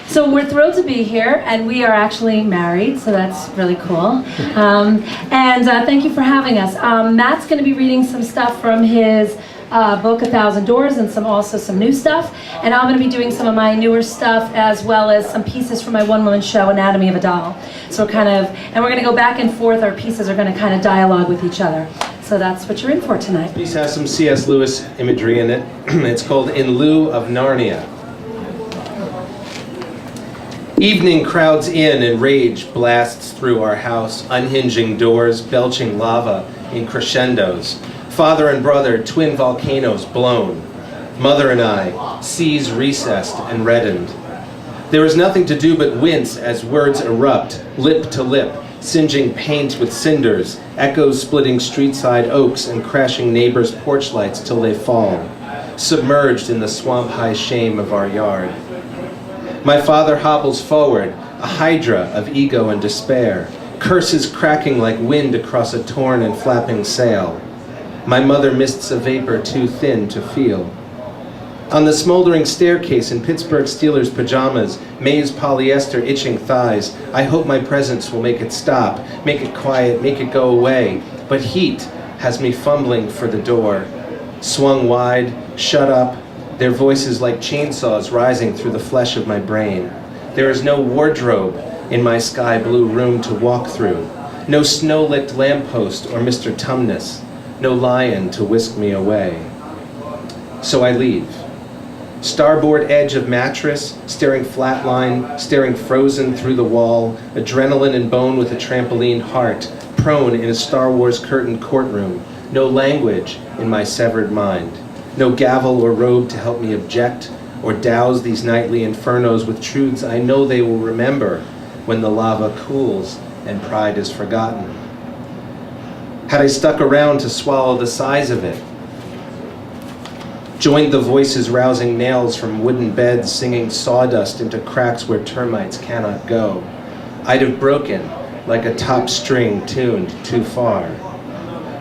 So we're thrilled to be here, and we are actually married, so that's really cool. Thank you for having us. Matt's going to be reading some stuff from his book, 1,000 Doors, and also some new stuff. And I'm going to be doing some of my newer stuff, as well as some pieces from my one-woman show, Anatomy of a Doll. So we're going to go back and forth. Our pieces are going to kind of dialogue with each other. So that's what you're in for tonight. This piece has some C.S. Lewis imagery in it. It's called In Lieu of Narnia. Evening crowds in and rage blasts through our house, unhinging doors, belching lava in crescendos. Father and brother, twin volcanoes blown. Mother and I, seas recessed and reddened. There is nothing to do but wince as words erupt, lip to lip, singeing paint with cinders, echoes splitting street-side oaks and crashing neighbors' porch lights till they fall, submerged in the swamp-high shame of our yard. My father hobbles forward, a hydra of ego and despair, curses cracking like wind across a torn and flapping sail. My mother mists a vapor too thin to feel. On the smoldering staircase in Pittsburgh Steelers pajamas, maize polyester itching thighs, I hope my presence will make it stop, make it quiet, make it go away. But heat has me fumbling for the door. Swung wide, shut up, their voices like chainsaws rising through the flesh of my brain. There is no wardrobe in my sky blue room to walk through. No snow-licked lamppost or Mr. Tumnus. No lion to whisk me away. So I leave. Starboard edge of mattress, staring flatline, staring frozen through the wall, adrenaline and bone with a trampoline heart, prone in a Star Wars curtained courtroom. No language in my severed mind. No gavel or robe to help me object or douse these nightly infernos with truths I know they will remember when the lava cools and pride is forgotten. Had I stuck around to swallow the size of it, joined the voices rousing nails from wooden beds singing sawdust into cracks where termites cannot go, I'd have broken like a top string tuned too far.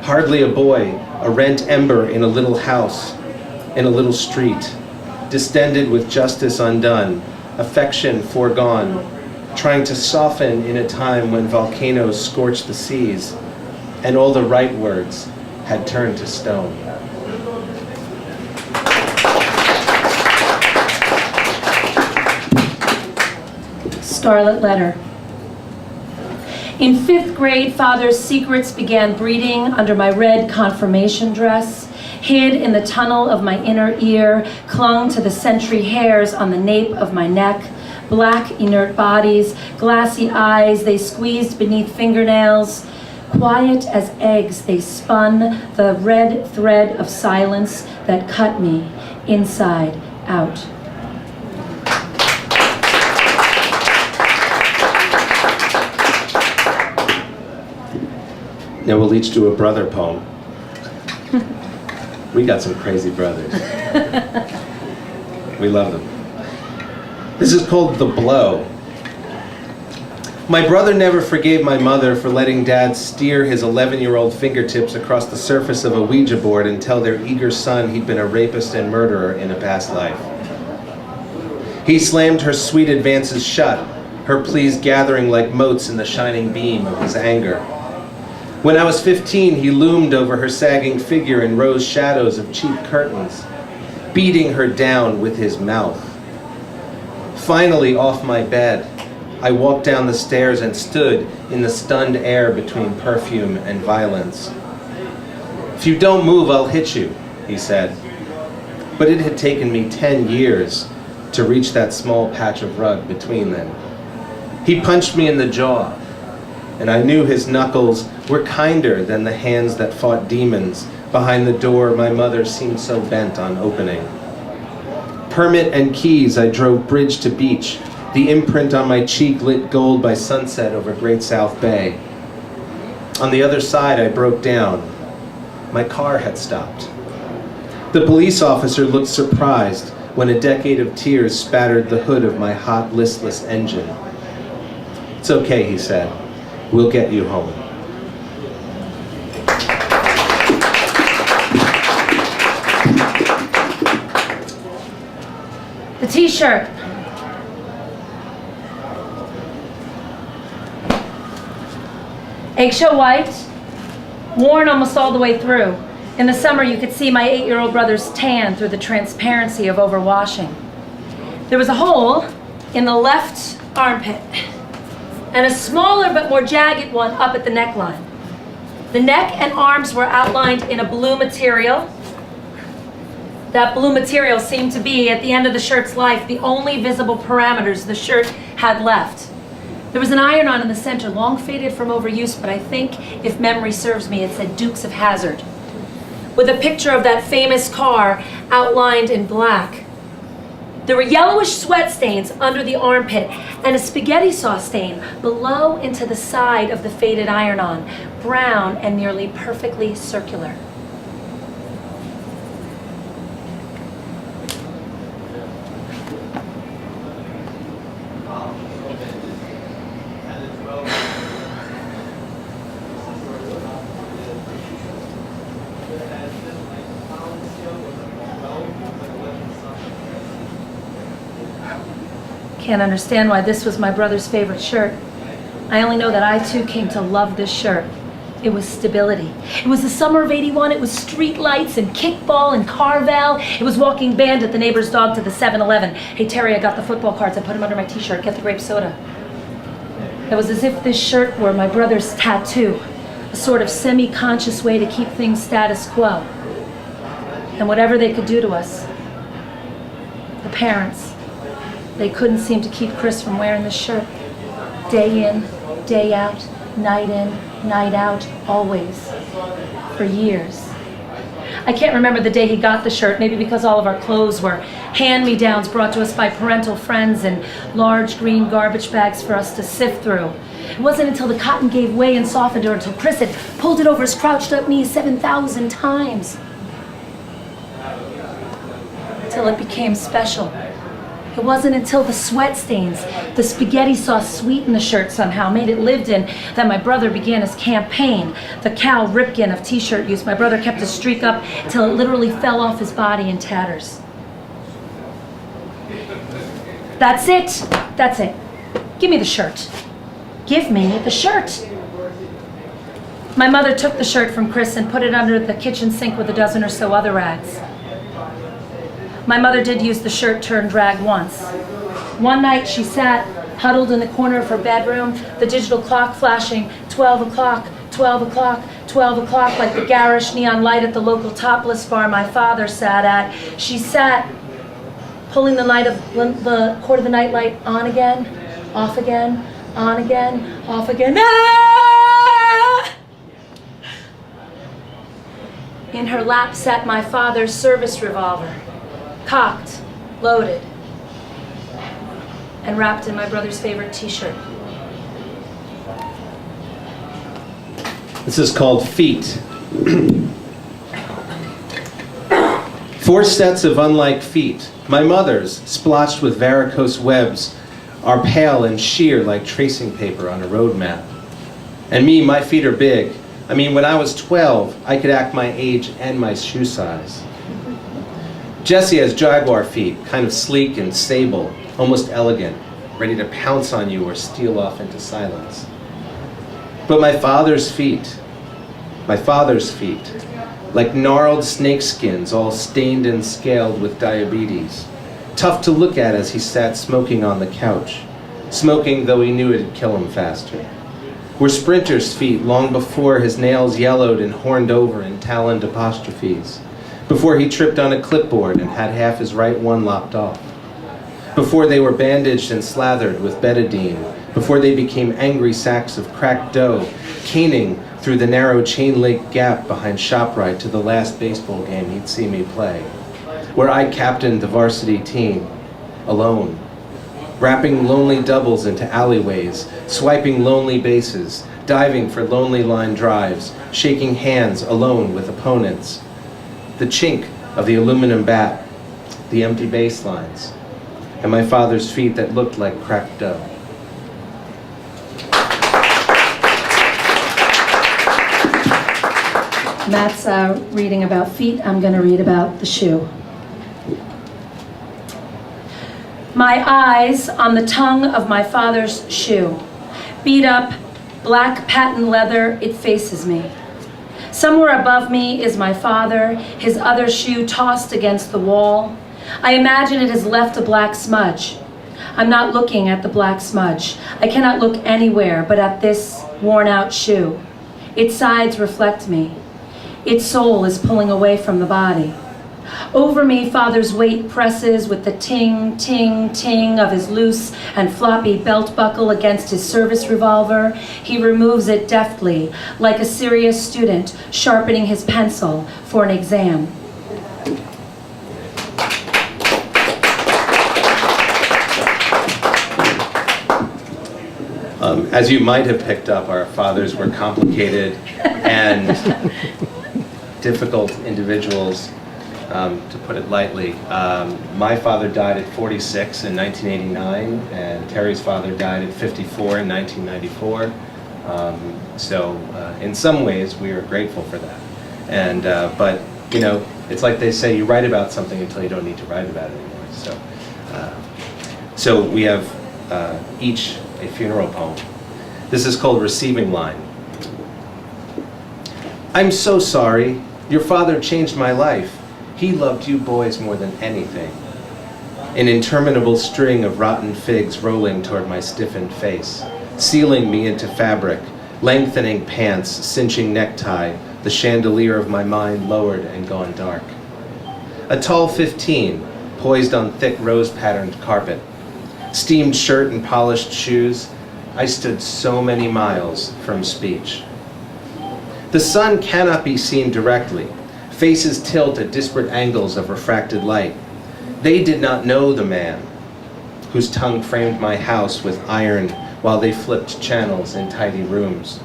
Hardly a boy, a rent ember in a little house, in a little street, distended with justice undone, affection foregone, trying to soften in a time when volcanoes scorched the seas, and all the right words had turned to stone. Scarlet Letter. In 5th grade, Father's secrets began breeding under my red confirmation dress, hid in the tunnel of my inner ear, clung to the sentry hairs on the nape of my neck, black inert bodies, glassy eyes, they squeezed beneath fingernails. Quiet as eggs, they spun the red thread of silence that cut me inside out. Now we'll each do a brother poem. We got some crazy brothers. We love them. This is called The Blow. My brother never forgave my mother for letting Dad steer his 11-year-old fingertips across the surface of a Ouija board and tell their eager son he'd been a rapist and murderer in a past life. He slammed her sweet advances shut, her pleas gathering like motes in the shining beam of his anger. When I was 15, he loomed over her sagging figure in rose shadows of cheap curtains, beating her down with his mouth. Finally off my bed, I walked down the stairs and stood in the stunned air between perfume and violence. If you don't move, I'll hit you, he said. But it had taken me 10 years to reach that small patch of rug between them. He punched me in the jaw, and I knew his knuckles were kinder than the hands that fought demons behind the door my mother seemed so bent on opening. Permit and keys, I drove bridge to beach, the imprint on my cheek lit gold by sunset over Great South Bay. On the other side, I broke down. My car had stopped. The police officer looked surprised when a decade of tears spattered the hood of my hot, listless engine. It's okay, he said. We'll get you home. The t-shirt. Eggshell white, worn almost all the way through. In the summer, you could see my 8-year-old brother's tan through the transparency of overwashing. There was a hole in the left armpit, and a smaller but more jagged one up at the neckline. The neck and arms were outlined in a blue material. That blue material seemed to be, at the end of the shirt's life, the only visible parameters the shirt had left. There was an iron-on in the center, long faded from overuse, but I think, if memory serves me, it said Dukes of Hazzard, with a picture of that famous car outlined in black. There were yellowish sweat stains under the armpit and a spaghetti sauce stain below and to the side of the faded iron-on, brown and nearly perfectly circular. Can't understand why this was my brother's favorite shirt. I only know that I too came to love this shirt. It was stability. It was the summer of '81. It was street lights and kickball and Carvel. It was walking band at the neighbor's dog to the 7-Eleven. Hey Terri, I got the football cards. I put them under my t-shirt. Get the grape soda. It was as if this shirt were my brother's tattoo, a sort of semi-conscious way to keep things status quo. And whatever they could do to us, the parents, they couldn't seem to keep Chris from wearing this shirt. Day in, day out, night in, night out, always. For years. I can't remember the day he got the shirt, maybe because all of our clothes were hand-me-downs brought to us by parental friends in large green garbage bags for us to sift through. It wasn't until the cotton gave way and softened, or until Chris had pulled it over his crouched up knees 7,000 times. Till it became special. It wasn't until the sweat stains, the spaghetti sauce sweetened the shirt somehow, made it lived in, that my brother began his campaign, the Cal Ripken of t-shirt use. My brother kept his streak up till it literally fell off his body in tatters. That's it. That's it. Give me the shirt. Give me the shirt. My mother took the shirt from Chris and put it under the kitchen sink with a dozen or so other rags. My mother did use the shirt turned rag once. One night she sat, huddled in the corner of her bedroom, the digital clock flashing 12 o'clock, 12 o'clock, 12 o'clock, like the garish neon light at the local topless bar my father sat at. She sat, pulling the cord of the night light on again, off again, on again, off again. Ah! In her lap sat my father's service revolver, cocked, loaded, and wrapped in my brother's favorite t-shirt. This is called Feet. 4 sets of unlike feet. My mother's, splotched with varicose webs, are pale and sheer like tracing paper on a road map. And me, my feet are big. I mean, when I was 12, I could act my age and my shoe size. Jessie has jaguar feet, kind of sleek and sable, almost elegant, ready to pounce on you or steal off into silence. But my father's feet, like gnarled snakeskins, all stained and scaled with diabetes. Tough to look at as he sat smoking on the couch, smoking though he knew it'd kill him faster. Were sprinter's feet long before his nails yellowed and horned over in taloned apostrophes, before he tripped on a clipboard and had half his right one lopped off, before they were bandaged and slathered with betadine, before they became angry sacks of cracked dough, caning through the narrow chain link gap behind ShopRite to the last baseball game he'd see me play, where I captained the varsity team, alone, wrapping lonely doubles into alleyways, swiping lonely bases, diving for lonely line drives, shaking hands alone with opponents, the chink of the aluminum bat, the empty baselines, and my father's feet that looked like cracked dough. Matt's reading about feet. I'm going to read about the shoe. My eyes on the tongue of my father's shoe. Beat up, Black patent leather, it faces me. Somewhere above me is my father, his other shoe tossed against the wall. I imagine it has left a black smudge. I'm not looking at the black smudge. I cannot look anywhere but at this worn-out shoe. Its sides reflect me. Its soul is pulling away from the body. Over me, father's weight presses with the ting, ting, ting of his loose and floppy belt buckle against his service revolver. He removes it deftly, like a serious student sharpening his pencil for an exam. As you might have picked up, our fathers were complicated and difficult individuals, to put it lightly. My father died at 46 in 1989, and Terri's father died at 54 in 1994. So in some ways, we are grateful for that. And but you know, it's like they say, you write about something until you don't need to write about it anymore. So we have each a funeral poem. This is called Receiving Line. I'm so sorry. Your father changed my life. He loved you boys more than anything. An interminable string of rotten figs rolling toward my stiffened face, sealing me into fabric, lengthening pants, cinching necktie, the chandelier of my mind lowered and gone dark. A tall 15, poised on thick rose-patterned carpet, steamed shirt and polished shoes, I stood so many miles from speech. The sun cannot be seen directly. Faces tilt at disparate angles of refracted light. They did not know the man whose tongue framed my house with iron while they flipped channels in tidy rooms.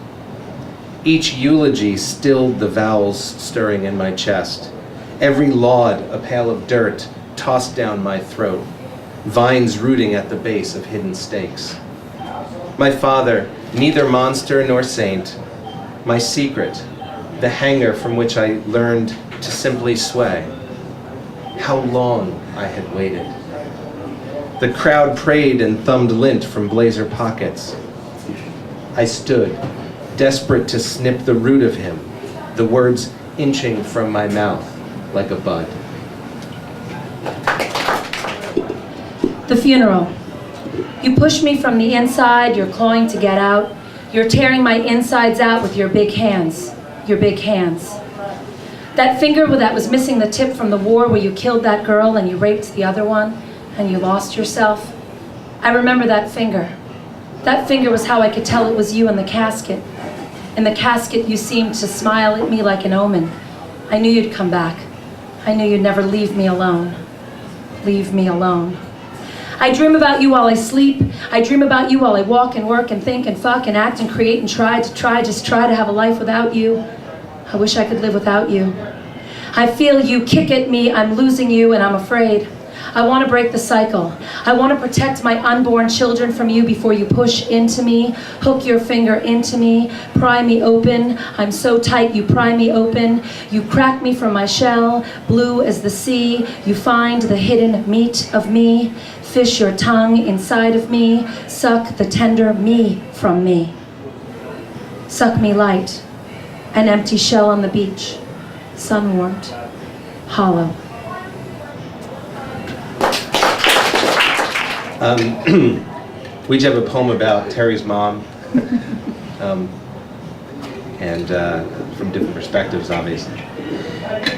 Each eulogy stilled the vowels stirring in my chest. Every laud a pail of dirt tossed down my throat, vines rooting at the base of hidden stakes. My father, neither monster nor saint, my secret, the hanger from which I learned to simply sway. How long I had waited. The crowd prayed and thumbed lint from blazer pockets. I stood, desperate to snip the root of him, the words inching from my mouth like a bud. The funeral. You push me from the inside, you're clawing to get out. You're tearing my insides out with your big hands. Your big hands. That finger that was missing the tip from the war where you killed that girl and you raped the other one and you lost yourself. I remember that finger. That finger was how I could tell it was you in the casket. In the casket, you seemed to smile at me like an omen. I knew you'd come back. I knew you'd never leave me alone. Leave me alone. I dream about you while I sleep. I dream about you while I walk and work and think and fuck and act and create and just try to have a life without you. I wish I could live without you. I feel you kick at me, I'm losing you and I'm afraid. I want to break the cycle. I want to protect my unborn children from you before you push into me, hook your finger into me, pry me open. I'm so tight you pry me open. You crack me from my shell, blue as the sea. You find the hidden meat of me. Fish your tongue inside of me. Suck the tender me from me. Suck me light, an empty shell on the beach, sun-warmed, hollow. We each have a poem about Terri's mom, and from different perspectives, obviously.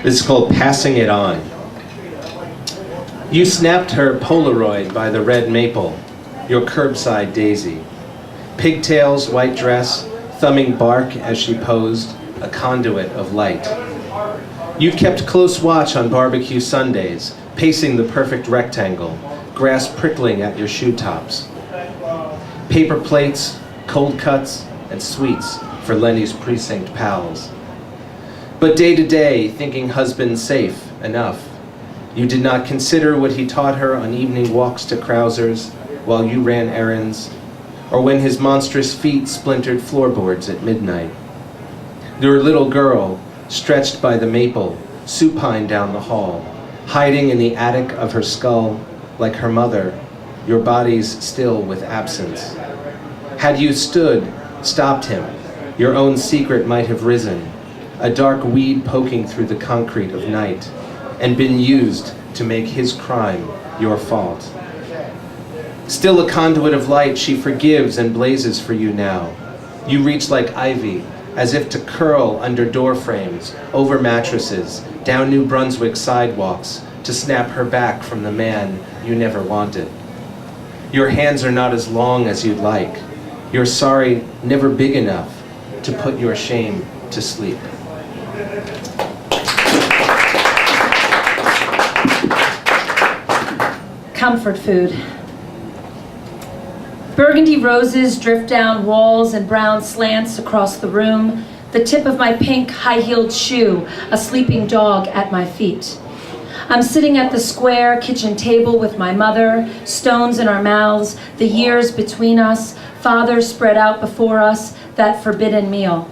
This is called Passing It On. You snapped her Polaroid by the red maple, your curbside daisy. Pigtails, white dress, thumbing bark as she posed, a conduit of light. You kept close watch on barbecue Sundays, pacing the perfect rectangle, grass prickling at your shoe tops. Paper plates, cold cuts, and sweets for Lenny's precinct pals. But day to day, thinking husband safe enough, you did not consider what he taught her on evening walks to Krauser's while you ran errands, or when his monstrous feet splintered floorboards at midnight. Your little girl, stretched by the maple, supine down the hall, hiding in the attic of her skull, like her mother, your bodies still with absence. Had you stood, stopped him. Your own secret might have risen, a dark weed poking through the concrete of night, and been used to make his crime your fault. Still a conduit of light, she forgives and blazes for you now. You reach like ivy, as if to curl under door frames, over mattresses, down New Brunswick sidewalks, to snap her back from the man you never wanted. Your hands are not as long as you'd like. Your sorry never big enough to put your shame to sleep. Comfort food. Burgundy roses drift down walls and brown slants across the room, the tip of my pink high-heeled shoe, a sleeping dog at my feet. I'm sitting at the square kitchen table with my mother, stones in our mouths, the years between us, father spread out before us, that forbidden meal.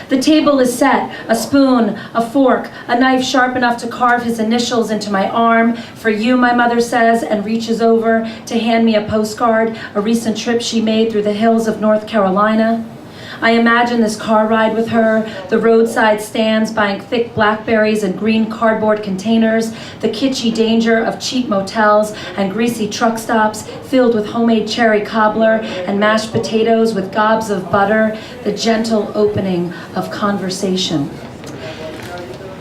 The table is set, a spoon, a fork, a knife sharp enough to carve his initials into my arm. For you, my mother says, and reaches over to hand me a postcard, a recent trip she made through the hills of North Carolina. I imagine this car ride with her, the roadside stands buying thick blackberries and green cardboard containers, the kitschy danger of cheap motels and greasy truck stops filled with homemade cherry cobbler and mashed potatoes with gobs of butter, the gentle opening of conversation.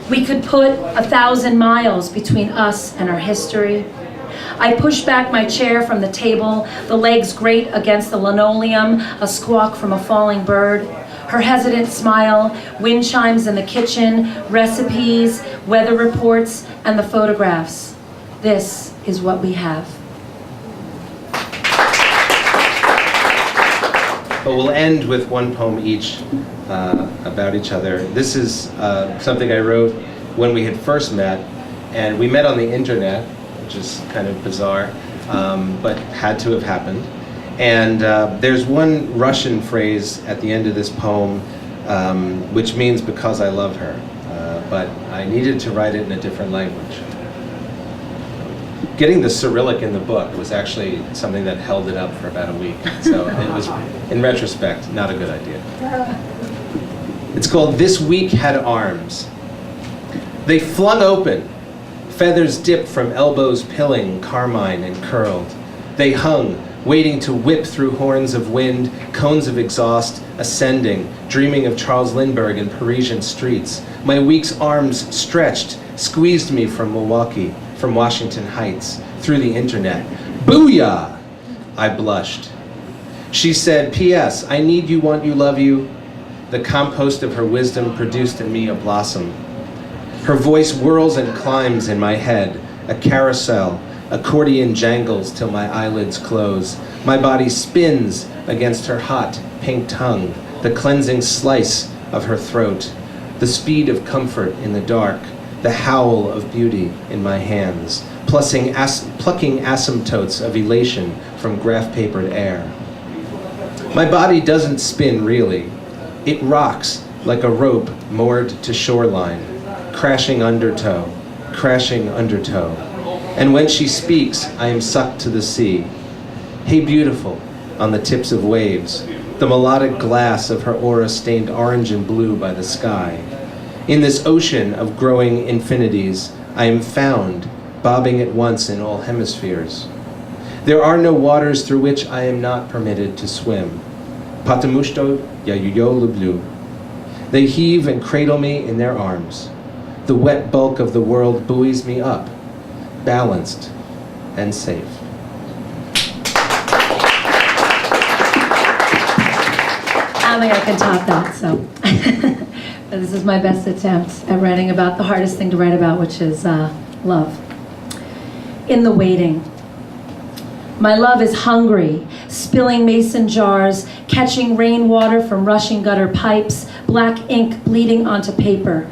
We could put 1,000 miles between us and our history. I push back my chair from the table, the legs grate against the linoleum, a squawk from a falling bird. Her hesitant smile, wind chimes in the kitchen, recipes, weather reports, and the photographs. This is what we have. But we'll end with one poem each about each other. This is something I wrote when we had first met, and we met on the internet, which is kind of bizarre, but had to have happened. And there's one Russian phrase at the end of this poem, which means because I love her, but I needed to write it in a different language. Getting the Cyrillic in the book was actually something that held it up for about a week. So it was, in retrospect, not a good idea. It's called This Week Had Arms. They flung open, feathers dipped from elbows pilling, carmine and curled. They hung, waiting to whip through horns of wind, cones of exhaust, ascending, dreaming of Charles Lindbergh in Parisian streets. My week's arms stretched, squeezed me from Milwaukee, from Washington Heights, through the internet. Booyah! I blushed. She said, P.S. I need you, want you, love you. The compost of her wisdom produced in me a blossom. Her voice whirls and climbs in my head, a carousel, accordion jangles till my eyelids close. My body spins against her hot, pink tongue, the cleansing slice of her throat, the speed of comfort in the dark, the howl of beauty in my hands, plucking asymptotes of elation from graph-papered air. My body doesn't spin really. It rocks like a rope moored to shoreline, crashing undertow, crashing undertow. And when she speaks, I am sucked to the sea. Hey beautiful, on the tips of waves, the melodic glass of her aura stained orange and blue by the sky. In this ocean of growing infinities, I am found, bobbing at once in all hemispheres. There are no waters through which I am not permitted to swim. Потому что я ее люблю. They heave and cradle me in their arms. The wet bulk of the world buoys me up, balanced and safe. I don't think I can top that, so. This is my best attempt at writing about the hardest thing to write about, which is love. In the waiting. My love is hungry, spilling mason jars, catching rainwater from rushing gutter pipes, black ink bleeding onto paper.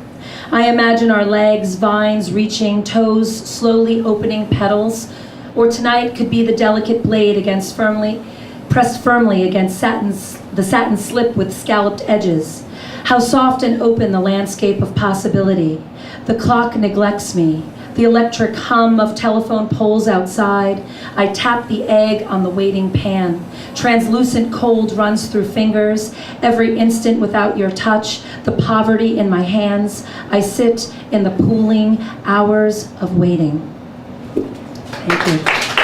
I imagine our legs, vines reaching, toes slowly opening petals, or tonight could be the delicate blade pressed firmly against the satin slip with scalloped edges. How soft and open the landscape of possibility. The clock neglects me. The electric hum of telephone poles outside. I tap the egg on the waiting pan. Translucent cold runs through fingers. Every instant without your touch, the poverty in my hands. I sit in the pooling hours of waiting. Thank you.